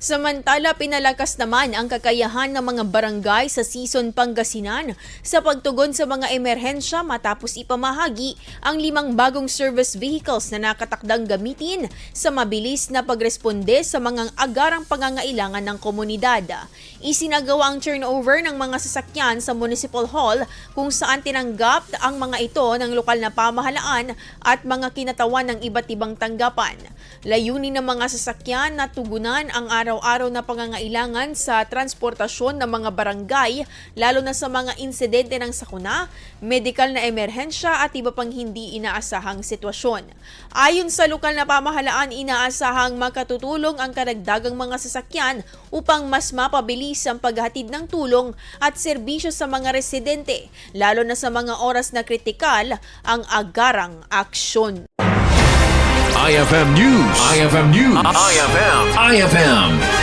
Samantala, pinalakas naman ang kakayahan ng mga barangay sa Sison, Pangasinan sa pagtugon sa mga emerhensya matapos ipamahagi ang 5 bagong service vehicles na nakatakdang gamitin sa mabilis na pagresponde sa mga agarang pangangailangan ng komunidad. Isinagawa ang turnover ng mga sasakyan sa Municipal Hall kung saan tinanggap ang mga ito ng lokal na pamahalaan at mga kinatawan ng iba't ibang tanggapan. Layunin ng mga sasakyan na tugunan ang araw-araw na pangangailangan sa transportasyon ng mga barangay, lalo na sa mga insidente ng sakuna, medikal na emerhensya at iba pang hindi inaasahang sitwasyon. Ayon sa lokal na pamahalaan, inaasahang makatutulong ang karagdagang mga sasakyan upang mas mapabilis ang paghatid ng tulong at serbisyo sa mga residente, lalo na sa mga oras na kritikal ang agarang aksyon. IFM News. IFM News. IFM.